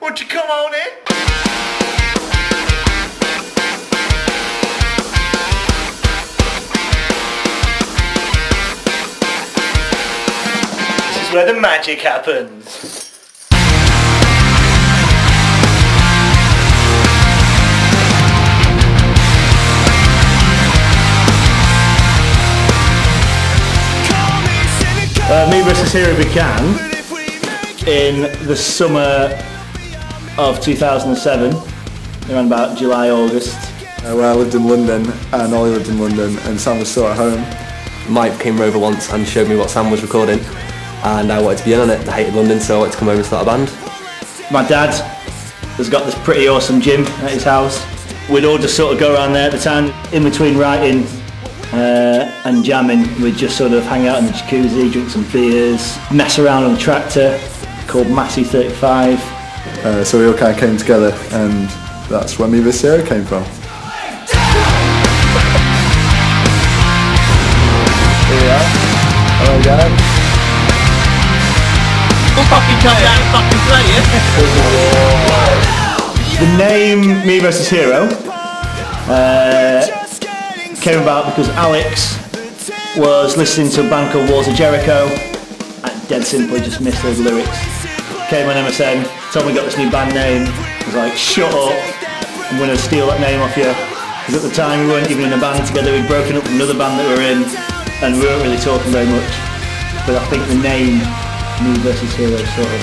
Won't you come on in? This is where the magic happens. Me vs Hero began in the summer of 2007, around about July, August. Where I lived in London and Ollie lived in London and Sam was still at home. Mike came over once and showed me what Sam was recording and I wanted to be in on it. I hated London, so I wanted to come over and start a band. My dad has got this pretty awesome gym at his house. We'd all just sort of go around there at the time, in between writing and jamming. We'd just sort of hang out in the jacuzzi, drink some beers, mess around on a tractor called Massey 35. So we all kind of came together and that's where Me vs Hero came from. Here we are. Hello guys. We'll fucking come down and fucking play it. The name Me vs Hero came about because Alex was listening to a band called Walls of Jericho and dead simply just missed those lyrics. Came on MSN, told me I got this new band name. I was like, shut up, I'm going to steal that name off you. Because at the time we weren't even in a band together, we'd broken up from another band that we were in and we weren't really talking very much. But I think the name Me vs Hero sort of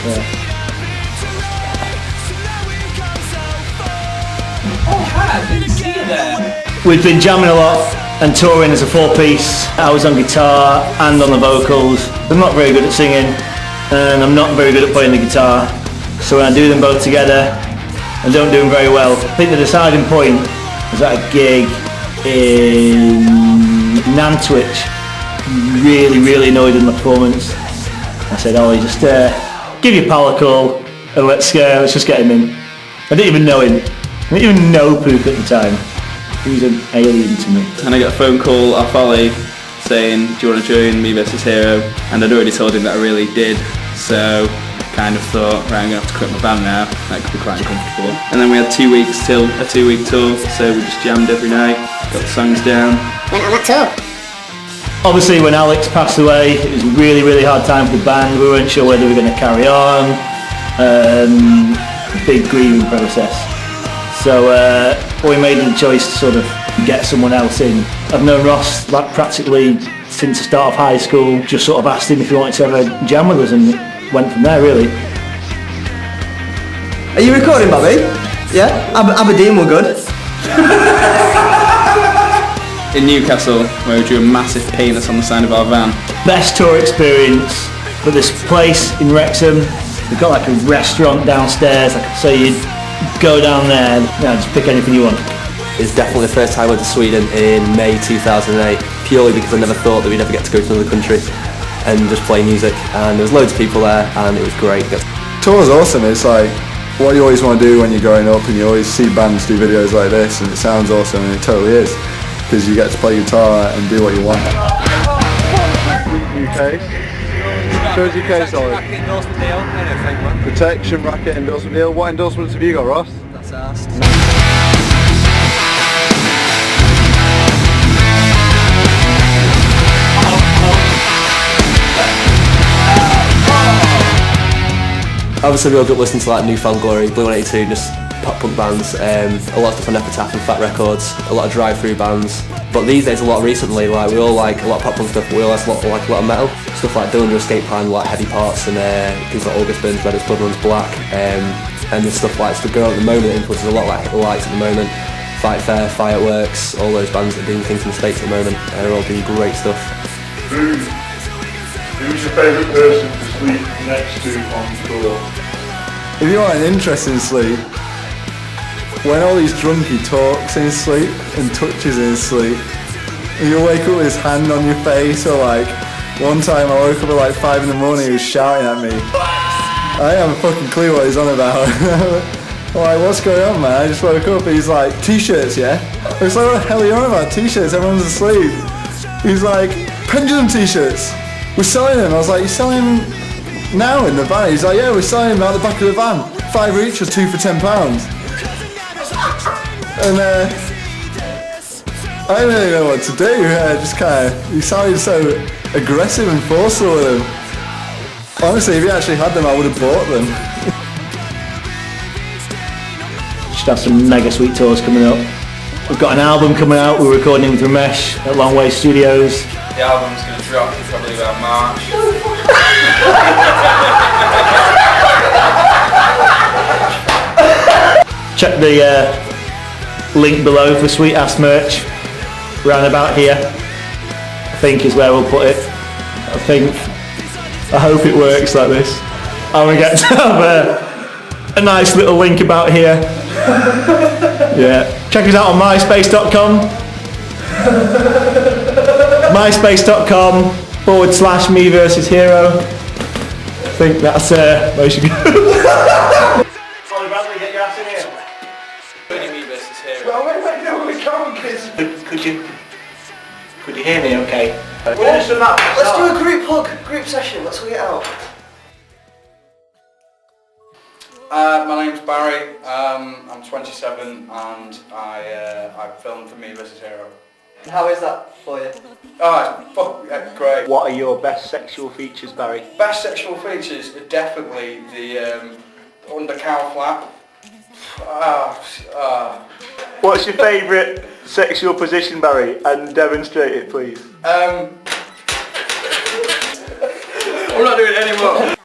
didn't see you there. We'd been jamming a lot and touring as a four-piece. I was on guitar and on the vocals. I'm not very good at singing and I'm not very good at playing the guitar. So when I do them both together, I don't do them very well. I think the deciding point was at a gig in Nantwich. Really annoyed with my performance. I said, Ollie, just give your pal a call and let's just get him in. I didn't even know him. I didn't even know Pook at the time. He was an alien to me. And I got a phone call off Ollie saying, do you want to join Me vs Hero? And I'd already told him that I really did, so kind of thought, right, I'm going to have to quit my band now. That could be quite uncomfortable. And then we had 2 weeks till a 2-week tour, so we just jammed every night, got the songs down. Went on that tour. Obviously when Alex passed away, it was a really hard time for the band. We weren't sure whether we were going to carry on. Big grieving process. So we made the choice to sort of get someone else in. I've known Ross like practically since the start of high school. Just sort of asked him if he wanted to have a jam with us and went from there really. Are you recording, Bobby? Yeah? Aberdeen were good. In Newcastle, where we drew a massive penis on the side of our van. Best tour experience for this place in Wrexham. They've got like a restaurant downstairs, so you'd go down there and just pick anything you want. It's definitely the first time I went to Sweden in May 2008, purely because I never thought that we'd ever get to go to another country and just play music, and there was loads of people there and it was great. Tour's awesome. It's like what you always want to do when you're growing up and you always see bands do videos like this and it sounds awesome and it totally is. Because you get to play guitar and do what you want. UK. Shows UK solid. Protection, racket, endorsement deal. What endorsements have you got, Ross? That's asked. Obviously we all got listening to like Newfound Glory, Blue 182, just pop punk bands, a lot of stuff on Epitaph and Fat Records, a lot of drive-through bands. But these days, a lot recently, like we all like a lot of pop punk stuff, but we all like a lot of metal. Stuff like Dillinger Escape Plan, like Heavy Parts, and things like August Burns Red as Blood Runs Black, and the stuff like the girl at the moment that influences a lot like Hit the Lights at the moment, Fight Fair, Fireworks, all those bands that are doing things in the States at the moment, they're all doing great stuff. Who's your favourite person to sleep next to on tour? If you want an interesting sleep, when Ollie's drunk he talks in his sleep and touches in his sleep. And you'll wake up with his hand on your face, or like one time I woke up at like 5 in the morning, he was shouting at me. I ain't have a fucking clue what he's on about. I'm like, what's going on, man? I just woke up and he's like, t-shirts, yeah? I was like, what the hell are you on about? T-shirts, everyone's asleep. He's like, pendulum t-shirts, we're selling them. I was like, you're selling them now in the van? He's like, yeah, we're selling them out the back of the van. 5 each or 2 for £10. And I didn't really know what to do. Just kind of, he sounded so aggressive and forceful with them. Honestly, if he actually had them, I would have bought them. Should have some mega sweet tours coming up. We've got an album coming out. We're recording with Ramesh at Long Way Studios. The album's going to drop probably about March. Check the link below for Sweet Ass merch. Round about here, I think, is where we'll put it. I hope it works like this. I'm gonna get to have a nice little link about here. Yeah. Check us out on myspace.com. myspace.com/me versus Hero. I think that's where you should go. Ollie Bradley, get your ass in here. Me versus Hero. Well, wait, no, we can't, because... Could you hear me okay? Let's do a group session, let's sort it out. My name's Barry, I'm 27 and I filmed for Me vs Hero. How is that for you? Oh, it's great. What are your best sexual features, Barry? Best sexual features are definitely the under cow flap. What's your favourite sexual position, Barry? And demonstrate it, please. I'm not doing it anymore.